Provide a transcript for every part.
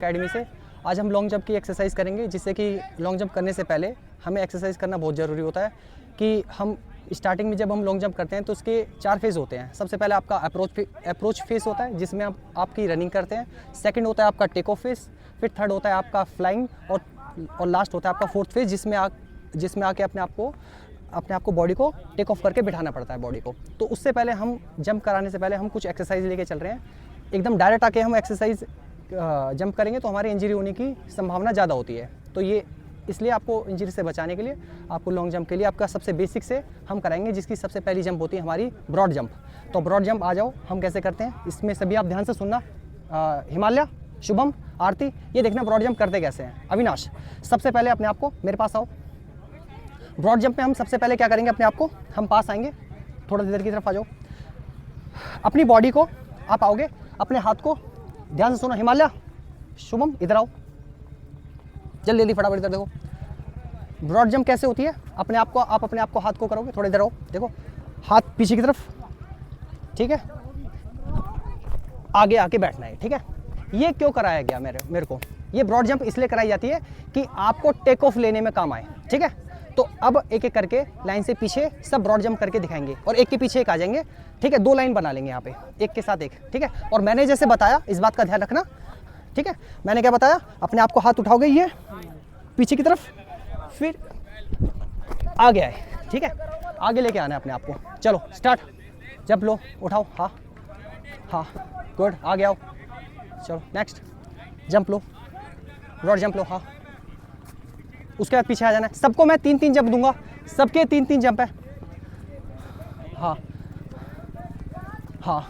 Academy से आज हम लॉन्ग जंप की एक्सरसाइज करेंगे, जिससे कि लॉन्ग जंप करने से पहले हमें एक्सरसाइज करना बहुत ज़रूरी होता है। कि हम स्टार्टिंग में जब हम लॉन्ग जंप करते हैं तो उसके 4 फेज़ होते हैं। सबसे पहले आपका अप्रोच फेज़ होता है, जिसमें आपकी रनिंग करते हैं। सेकंड होता है आपका टेक ऑफ फेज़, फिर थर्ड होता है आपका फ्लाइंग, और लास्ट होता है आपका फोर्थ फेज़, जिसमें आके अपने आप को बॉडी को टेक ऑफ करके बिठाना पड़ता है बॉडी को। तो उससे पहले हम जंप कराने से पहले हम कुछ एक्सरसाइज लेके चल रहे हैं। एकदम डायरेक्ट आके हम एक्सरसाइज जंप करेंगे तो हमारी इंजरी होने की संभावना ज़्यादा होती है। तो ये इसलिए आपको इंजरी से बचाने के लिए आपको लॉन्ग जंप के लिए आपका सबसे बेसिक से हम कराएंगे, जिसकी सबसे पहली जंप होती है हमारी ब्रॉड जंप। तो ब्रॉड जंप आ जाओ, हम कैसे करते हैं इसमें सभी आप ध्यान से सुनना। हिमालय, शुभम, आरती, ये देखना ब्रॉड जंप करते कैसे हैं। अविनाश, सबसे पहले अपने आप को मेरे पास आओ। ब्रॉड जंप में हम सबसे पहले क्या करेंगे, अपने आप को हम पास आएंगे, थोड़ा इधर की तरफ आ जाओ। अपनी बॉडी को आप आओगे, अपने हाथ को ध्यान से सुनो। हिमालय, शुभम, इधर आओ, जल्दी जल्दी फटाफट इधर देखो। ब्रॉड जंप कैसे होती है, अपने आप को हाथ को करोगे, थोड़ा इधर आओ, देखो हाथ पीछे की तरफ, ठीक है, आगे आके बैठना है, ठीक है। ये क्यों कराया गया मेरे को, ये ब्रॉड जंप इसलिए कराई जाती है कि आपको टेक ऑफ लेने में काम आए, ठीक है। तो अब एक एक करके लाइन से पीछे सब ब्रॉड जंप करके दिखाएंगे, और एक के पीछे एक आ जाएंगे, ठीक है। 2 लाइन बना लेंगे यहाँ पे, एक के साथ एक, ठीक है। और मैंने जैसे बताया, इस बात का ध्यान रखना, ठीक है। मैंने क्या बताया, अपने आप को हाथ उठाओगे ये पीछे की तरफ, फिर आगे आए, ठीक है, आगे लेके आना है अपने आप को। चलो स्टार्ट, जंप लो, उठाओ, हाँ हाँ, गुड, आगे आओ, चलो नेक्स्ट, जंप लो, ब्रॉड जंप लो, हाँ। उसके बाद पीछे आ जाना है। सबको मैं 3-3 जंप दूंगा, सबके 3-3 जंप है, हाँ हाँ,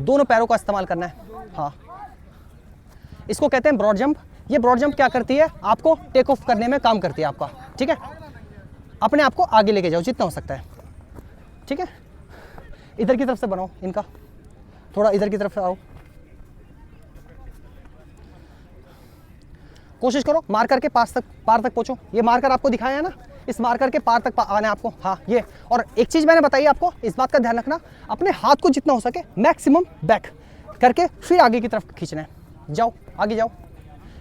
दोनों पैरों का इस्तेमाल करना है, हाँ। इसको कहते हैं ब्रॉड जंप। ये ब्रॉड जंप क्या करती है, आपको टेक ऑफ करने में काम करती है आपका, ठीक है। अपने आप को आगे लेके जाओ जितना हो सकता है, ठीक है। इधर की तरफ से बनाओ इनका, थोड़ा इधर की तरफ से आओ, कोशिश करो मार्कर के पार तक पहुंचो। ये मार्कर आपको दिखाया है ना, इस मार्कर के पार तक आना है आपको, हाँ ये। और एक चीज मैंने बताई आपको, इस बात का ध्यान रखना, अपने हाथ को जितना हो सके मैक्सिमम बैक करके फिर आगे की तरफ खींचना है। जाओ, आगे जाओ।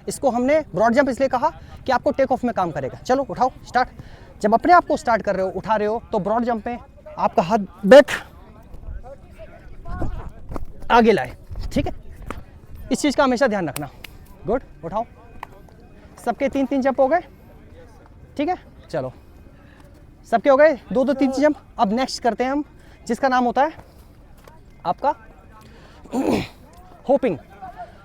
इसको हमने ब्रॉड जंप इसलिए कहा कि आपको टेक ऑफ में काम करेगा। चलो उठाओ, स्टार्ट। जब अपने आप को स्टार्ट कर रहे हो, उठा रहे हो, तो ब्रॉड जंप में आपका हाथ बैक आगे लाए, ठीक है। इस चीज का हमेशा ध्यान रखना। गुड, उठाओ। सबके 3-3 जंप हो गए, ठीक है। चलो सबके हो गए 2-2 3 जंप। अब नेक्स्ट करते हैं हम, जिसका नाम होता है आपका होपिंग।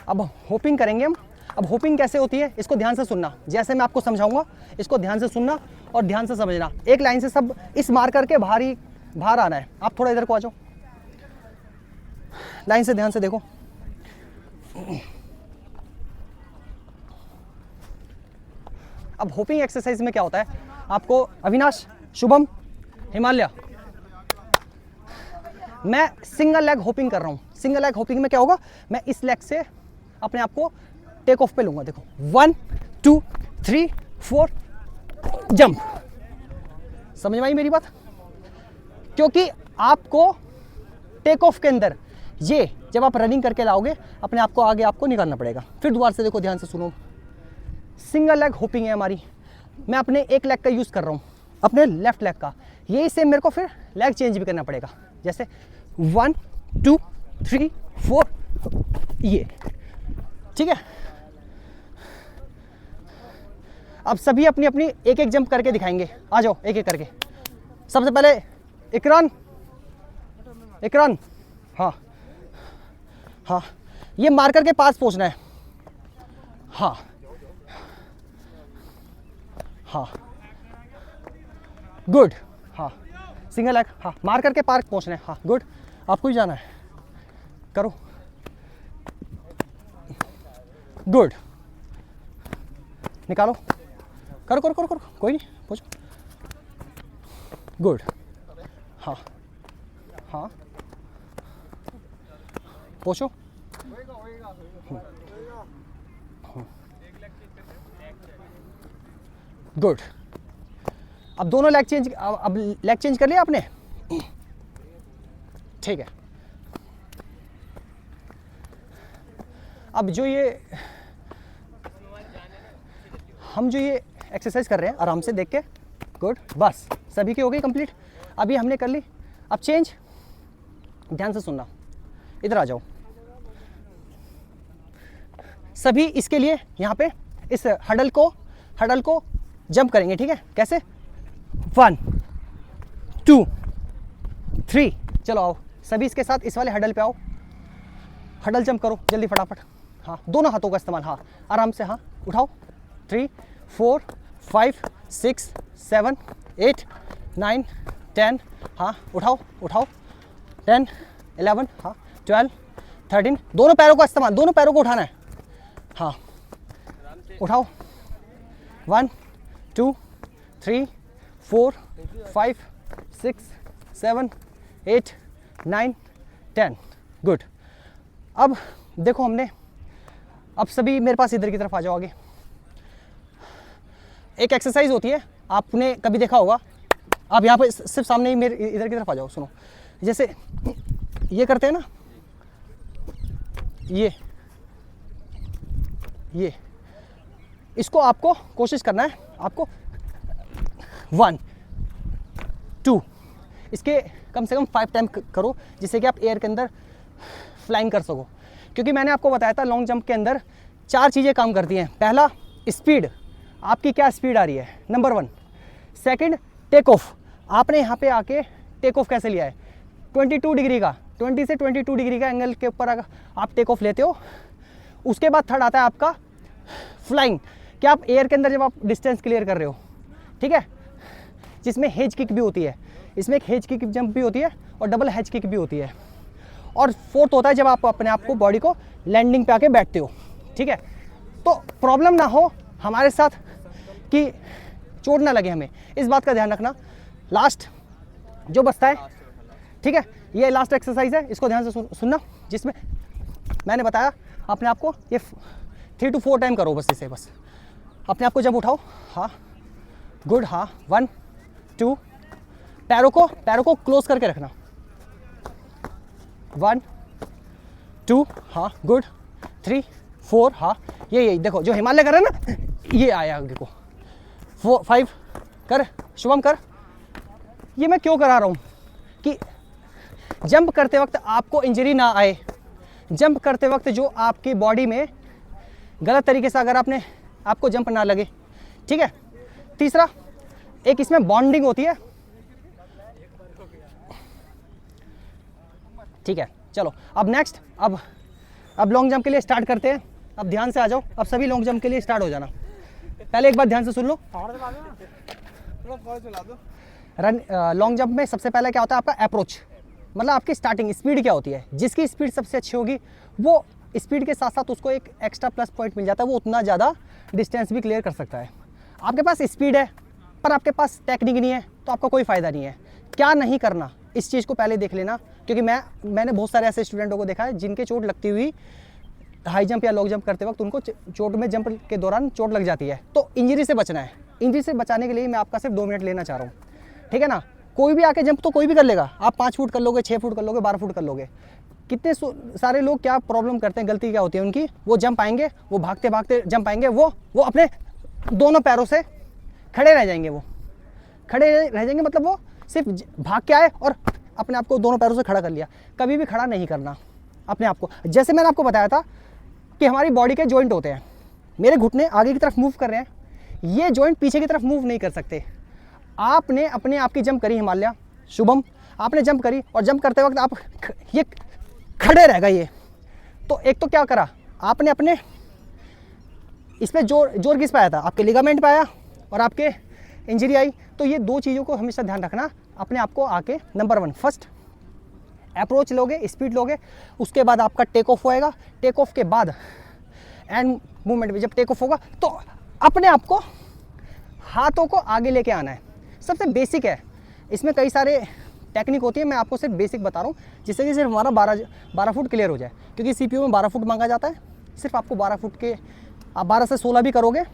अब होपिंग करेंगे हम। अब होपिंग कैसे होती है, इसको ध्यान से सुनना, जैसे मैं आपको समझाऊंगा इसको ध्यान से सुनना और ध्यान से समझना। एक लाइन से सब इस मार करके बाहर आना है। आप थोड़ा इधर को आ जाओ, लाइन से ध्यान से देखो। अब होपिंग एक्सरसाइज में क्या होता है, आपको अविनाश, शुभम, हिमालय, मैं सिंगल लेग होपिंग कर रहा हूं। सिंगल लेग होपिंग में क्या होगा, मैं इस लेग से अपने आप को टेक ऑफ पे लूंगा। देखो 1 2 3 4 जंप। समझ में आई मेरी बात? क्योंकि आपको टेक ऑफ के अंदर ये जब आप रनिंग करके लाओगे, अपने आप को आगे आपको निकालना पड़ेगा। फिर दोबारा से देखो, ध्यान से सुनो। सिंगल लेग होपिंग है हमारी, मैं अपने एक लेग का यूज कर रहा हूं, अपने लेफ्ट लेग का। यही सेम मेरे को फिर लेग चेंज भी करना पड़ेगा, जैसे 1 2 3 4 ये, ठीक है। अब सभी अपनी अपनी एक एक जंप करके दिखाएंगे। आ जाओ एक एक करके। सबसे पहले इकरान, हाँ हाँ, ये मार्कर के पास पहुंचना है, हाँ हाँ, गुड, हाँ सिंगल लेग, हाँ मार्कर के पार पहुंचना है, हाँ गुड। आपको ही जाना है, करो, गुड, निकालो, करो करो करो करो, कोई नहीं, पहुंचो, गुड, हाँ हाँ, पहुंचो, गुड। अब दोनों लेग चेंज, अब लेग चेंज कर लिया आपने, ठीक है। अब जो ये हम जो ये एक्सरसाइज कर रहे हैं आराम से देख के, गुड, बस सभी की हो गई कंप्लीट। अभी हमने कर ली। अब चेंज, ध्यान से सुनना, इधर आ जाओ। सभी इसके लिए यहाँ पे इस हडल को जंप करेंगे, ठीक है? कैसे? 1 2 3, चलो आओ सभी इसके साथ इस वाले हडल पे आओ, हडल जंप करो जल्दी फटाफट। हाँ, दोनों हाथों का इस्तेमाल, हाँ आराम से, हाँ उठाओ। 3 4 5 6 7 8 9 10, हाँ उठाओ उठाओ। 10 11, हाँ 12 13, दोनों पैरों का इस्तेमाल, दोनों पैरों को उठाना है, हाँ उठाओ। 1 2 3 4 5 6 7 8 9 10, गुड। अब देखो हमने, अब सभी मेरे पास इधर की तरफ आ जाओ आगे। एक एक्सरसाइज होती है, आपने कभी देखा होगा, आप यहाँ पे सिर्फ सामने ही मेरे इधर की तरफ आ जाओ। सुनो, जैसे ये करते हैं ना, ये इसको आपको कोशिश करना है, आपको 1 2 इसके कम से कम 5 टाइम करो, जिससे कि आप एयर के अंदर फ्लाइंग कर सको। क्योंकि मैंने आपको बताया था लॉन्ग जंप के अंदर 4 चीज़ें काम करती हैं। पहला, स्पीड, आपकी क्या स्पीड आ रही है, नंबर 1। सेकंड, टेक ऑफ, आपने यहाँ पे आके टेक ऑफ कैसे लिया है, 22 डिग्री का, 20 से 22 डिग्री का एंगल के ऊपर अगर आप टेक ऑफ लेते हो। उसके बाद थर्ड आता है आपका फ्लाइंग, कि आप एयर के अंदर जब आप डिस्टेंस क्लियर कर रहे हो, ठीक है, जिसमें हेज किक भी होती है। इसमें एक हेज किक जंप भी होती है और डबल हेज किक भी होती है। और फोर्थ होता है जब आप अपने आप को, बॉडी को लैंडिंग पे आके बैठते हो, ठीक है। तो प्रॉब्लम ना हो हमारे साथ कि चोट ना लगे, हमें इस बात का ध्यान रखना। लास्ट जो बचता है, ठीक है, ये लास्ट एक्सरसाइज है, इसको ध्यान से सुनना, जिसमें मैंने बताया अपने आप को ये 3 to 4 टाइम करो बस। इसे बस अपने आप को जब उठाओ, हाँ गुड, हाँ 1 2, पैरों को क्लोज करके रखना, 1 2, हाँ गुड, 3 4, हाँ ये देखो जो हिमालय कर रहे हैं ना, ये आया आगे को, 4 5 कर, शुभम कर। ये मैं क्यों करा रहा हूँ कि जंप करते वक्त आपको इंजरी ना आए। जंप करते वक्त जो आपकी बॉडी में गलत तरीके से अगर आपको जंप ना लगे, ठीक है। तीसरा, एक इसमें बॉन्डिंग होती है, ठीक है। चलो अब नेक्स्ट, अब लॉन्ग जंप के लिए स्टार्ट करते हैं। अब ध्यान से आ जाओ, अब सभी लॉन्ग जंप के लिए स्टार्ट हो जाना। पहले एक बार ध्यान से सुन लो। लॉन्ग जंप में सबसे पहले क्या होता है आपका अप्रोच, मतलब आपकी स्टार्टिंग स्पीड क्या होती है। जिसकी स्पीड सबसे अच्छी होगी वो स्पीड के साथ साथ उसको एक एक्स्ट्रा प्लस पॉइंट मिल जाता है, वो उतना ज़्यादा डिस्टेंस भी क्लियर कर सकता है। आपके पास स्पीड है पर आपके पास टेक्निक नहीं है तो आपका कोई फ़ायदा नहीं है। क्या नहीं करना, इस चीज़ को पहले देख लेना, क्योंकि मैंने बहुत सारे ऐसे स्टूडेंटों को देखा है जिनके चोट लगती हुई हाई जंप या लॉन्ग जंप करते वक्त उनको चोट में जंप के दौरान चोट लग जाती है। तो इंजरी से बचना है। इंजरी से बचाने के लिए मैं आपका सिर्फ 2 मिनट लेना चाह रहा हूँ, ठीक है ना। कोई भी आके जंप तो कोई भी कर लेगा, आप 5 फुट कर लोगे, 6 फुट कर लोगे, 12 फुट कर लोगे। कितने सारे लोग क्या प्रॉब्लम करते हैं, गलती क्या होती है उनकी, वो जंप आएंगे, वो भागते भागते जंप आएंगे, वो अपने दोनों पैरों से खड़े रह जाएंगे। वो खड़े रह जाएंगे मतलब वो सिर्फ भाग के आए और अपने आप को दोनों पैरों से खड़ा कर लिया। कभी भी खड़ा नहीं करना अपने आप को। जैसे मैंने आपको बताया था कि हमारी बॉडी के जॉइंट होते हैं, मेरे घुटने आगे की तरफ मूव कर रहे हैं, ये जॉइंट पीछे की तरफ मूव नहीं कर सकते। आपने अपने आप की जंप करी, हिमालय शुभम आपने जंप करी और जंप करते वक्त आप ये खड़े रह गए। ये तो एक तो क्या करा आपने, अपने इस पर जोर किस पे आया था, आपके लिगामेंट पे आया और आपके इंजरी आई। तो ये 2 चीज़ों को हमेशा ध्यान रखना अपने आप को आके। नंबर 1 फर्स्ट अप्रोच लोगे, स्पीड लोगे, उसके बाद आपका टेक ऑफ होएगा। टेक ऑफ के बाद एंड मूवमेंट में जब टेक ऑफ होगा तो अपने आप को हाथों को आगे लेके आना है। सबसे बेसिक है, इसमें कई सारे टेक्निक होती है, मैं आपको सिर्फ बेसिक बता रहा हूँ जिससे कि सिर्फ हमारा 12 फुट क्लियर हो जाए। क्योंकि सीपीयू में 12 फुट मांगा जाता है, सिर्फ आपको 12 फुट के, आप 12 से 16 भी करोगे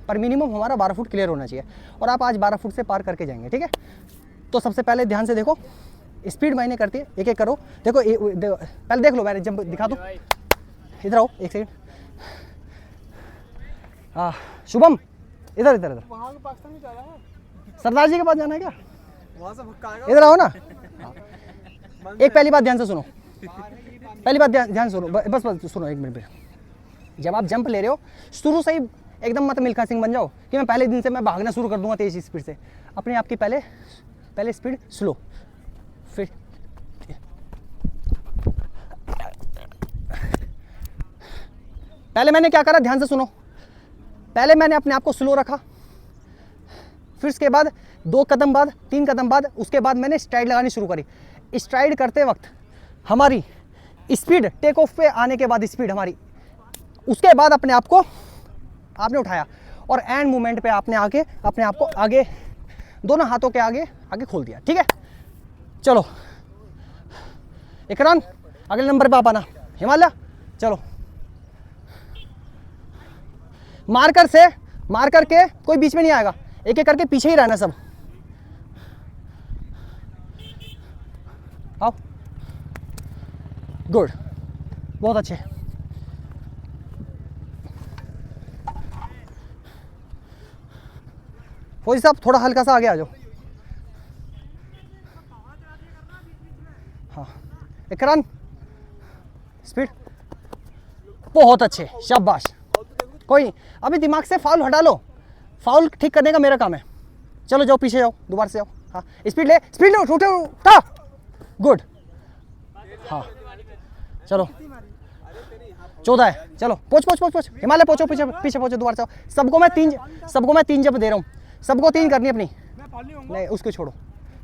पर मिनिमम हमारा 12 फुट क्लियर होना चाहिए और आप आज 12 फुट से पार करके जाएंगे, ठीक है। तो सबसे पहले ध्यान से देखो, स्पीड मायने करती है, एक एक करो। देखो पहले देख लो, मैंने जंप दिखा दूँ, इधर आओ एक सेकंड। शुभम इधर इधर इधर, वहाँ के पाकिस्तान में जा रहा है, सरदार जी के पास जाना है क्या? वहाँ से भक्का आएगा। इधर आओ ना। एक पहली बात ध्यान से सुनो, पहली बात ध्यान सुनो, बस बस सुनो एक मिनट। जब आप जंप ले रहे हो शुरू से ही एकदम मत मिल्खा सिंह बन जाओ कि मैं पहले दिन से मैं भागना शुरू कर दूंगा तेज स्पीड से। अपने आप की पहले स्पीड स्लो, फिर पहले मैंने क्या करा, ध्यान से सुनो। पहले मैंने अपने आप को स्लो रखा, फिर उसके बाद 2 कदम बाद 3 कदम बाद उसके बाद मैंने स्ट्राइड लगानी शुरू करी। स्ट्राइड करते वक्त हमारी स्पीड टेक ऑफ पे आने के बाद स्पीड हमारी, उसके बाद अपने आप को आपने उठाया और एंड मूवमेंट पे आपने आके अपने आप को आगे दोनों हाथों के आगे आगे खोल दिया। ठीक है, चलो इकरान अगले नंबर पे आप आना। हिमालय चलो, मार्कर के कोई बीच में नहीं आएगा, एक एक करके पीछे ही रहना सब। आओ, गुड, बहुत अच्छे। फौजी साहब थोड़ा हल्का सा आगे आ जाओ। हाँ इकरान स्पीड, बहुत अच्छे, शाबाश। कोई नहीं, अभी दिमाग से फाउल हटा लो, फाउल ठीक करने का मेरा काम है। चलो जाओ पीछे जाओ, दोबारा से आओ। हाँ स्पीड ले उठा, गुड। हाँ चलो 14 है, चलो पोच हिमालय पोचो, पीछे पोचो, दोबारा से आओ। सबको मैं 3 जंप दे रहा हूँ, सबको 3 करनी अपनी। नहीं उसको छोड़ो,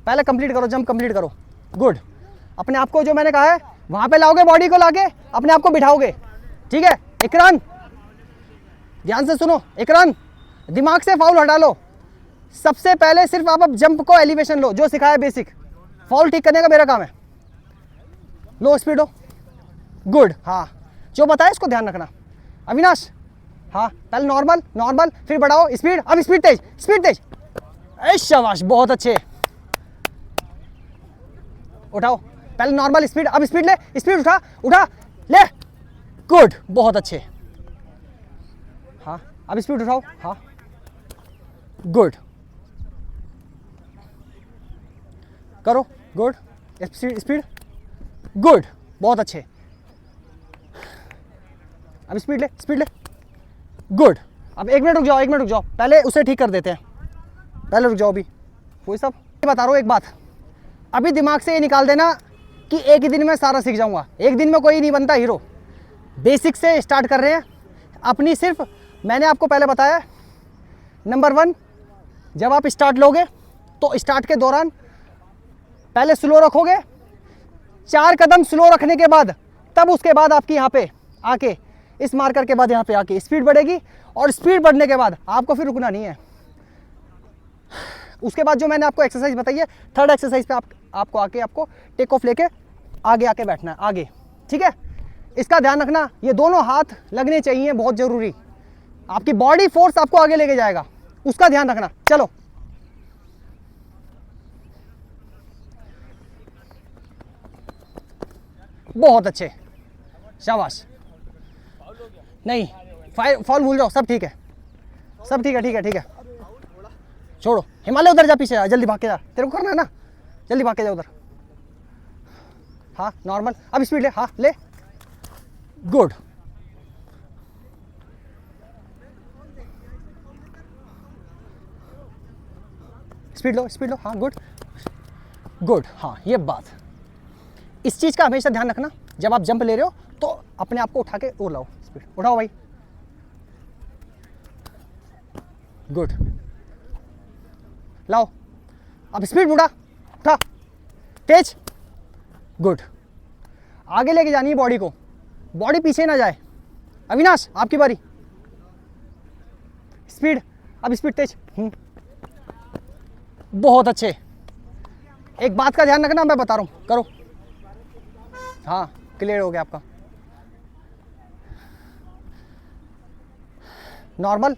पहले कंप्लीट करो, जंप कंप्लीट करो। गुड, अपने आप को जो मैंने कहा है वहां पे लाओगे, बॉडी को लाके अपने आप को बिठाओगे। ठीक है इकरान, ध्यान से सुनो। इकरान दिमाग से फाउल हटा लो। सबसे पहले सिर्फ आप अब जंप को एलिवेशन लो, जो सिखाया बेसिक। फाउल ठीक करने का मेरा काम है। लो स्पीड हो, गुड। हाँ जो बताया इसको ध्यान रखना। अविनाश हाँ पहले नॉर्मल फिर बढ़ाओ स्पीड, अब स्पीड तेज। शाबाश, बहुत अच्छे। उठाओ पहले नॉर्मल स्पीड, अब स्पीड ले, स्पीड उठा ले, गुड, बहुत अच्छे। हाँ अब स्पीड उठाओ, हाँ गुड, करो, गुड, स्पीड, गुड, बहुत अच्छे। अब स्पीड ले, गुड। अब 1 मिनट रुक जाओ, पहले उसे ठीक कर देते हैं। पहले रुक जाओ, अभी वही सब बता रहा हूँ। एक बात अभी दिमाग से ये निकाल देना कि एक ही दिन में सारा सीख जाऊंगा। एक दिन में कोई नहीं बनता हीरो। बेसिक से स्टार्ट कर रहे हैं अपनी। सिर्फ मैंने आपको पहले बताया, नंबर 1 जब आप स्टार्ट लोगे तो स्टार्ट के दौरान पहले स्लो रखोगे, 4 कदम स्लो रखने के बाद तब उसके बाद आपकी यहाँ पे आके इस मार्कर के बाद यहाँ पे आके स्पीड बढ़ेगी, और स्पीड बढ़ने के बाद आपको फिर रुकना नहीं है। उसके बाद जो मैंने आपको एक्सरसाइज बताई है, 3rd एक्सरसाइज पे आपको आके आपको टेक ऑफ लेके आगे आके बैठना है, आगे। ठीक है, इसका ध्यान रखना, ये दोनों हाथ लगने चाहिए, बहुत जरूरी। आपकी बॉडी फोर्स आपको आगे लेके जाएगा, उसका ध्यान रखना। चलो बहुत अच्छे, शाबाश। नहीं फॉल भूल जाओ, सब ठीक है, ठीक है। छोड़ो हिमालय, उधर जा, पीछे जा, जल्दी भाग के जा, तेरे को करना है ना, जल्दी भाग के जा उधर। हाँ नॉर्मल, अब स्पीड ले, हाँ ले, गुड। स्पीड लो, हाँ गुड। हाँ ये बात, इस चीज़ का हमेशा ध्यान रखना। जब आप जंप ले रहे हो तो अपने आप को उठा के और लाओ, स्पीड उठाओ भाई, गुड। लाओ अब स्पीड उठा तेज, गुड। आगे लेके जानी है बॉडी को, बॉडी पीछे ना जाए। अविनाश आपकी बारी, स्पीड, अब स्पीड तेज, बहुत अच्छे। एक बात का ध्यान रखना, मैं बता रहा हूं, करो। हाँ क्लियर हो गया आपका। नॉर्मल,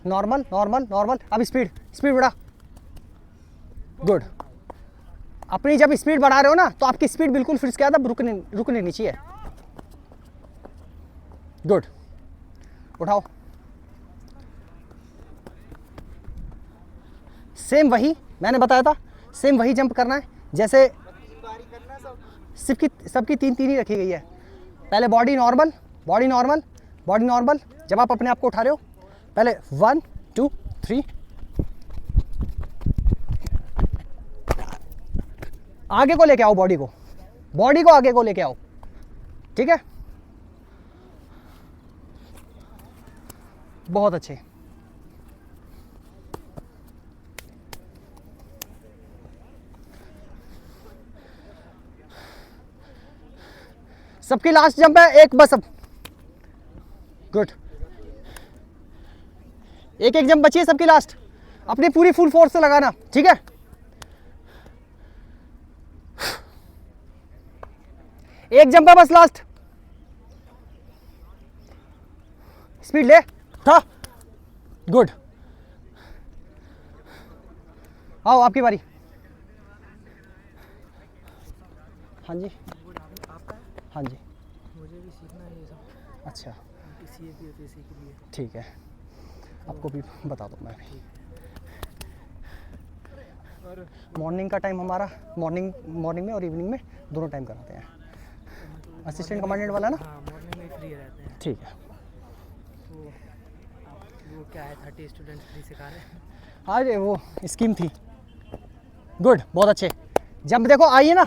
अब स्पीड बढ़ा, गुड। अपनी जब स्पीड बढ़ा रहे हो ना तो आपकी स्पीड बिल्कुल फिर इसके बाद अब रुकने नहीं चाहिए, गुड। उठाओ सेम वही मैंने बताया था, सेम वही जंप करना है जैसे सबकी तीन तीन ही रखी गई है। पहले body normal, body normal, body normal. जब आप अपने आप को उठा रहे हो, पहले 1 2 3, आगे को लेके आओ, बॉडी को आगे को लेके आओ, ठीक है। बहुत अच्छे। सबकी लास्ट जंप है एक बस अब। गुड। एक एक जंप बची है सबकी लास्ट, अपनी पूरी फुल फोर्स से लगाना, ठीक है। एक जंप है बस लास्ट, स्पीड ले था। गुड। आओ आपकी बारी। हाँ जी, हाँ जी, मुझे भी सीखना है ये सब। अच्छा किसी भी यूपीएससी के लिए। ठीक है, आपको भी बता दो मैं भी। और मॉर्निंग का टाइम हमारा मॉर्निंग में और इवनिंग में दोनों टाइम कराते हैं। असिस्टेंट कमांडेंट वाला ना? हाँ, मॉर्निंग में फ्री रहते हैं। ठीक है। तो वो क्या है, 30 स्टूडेंट्स फ्री सिखा रहे हैं। आज वो स्कीम थी। गुड, बहुत अच्छे। जंप देखो आई है ना,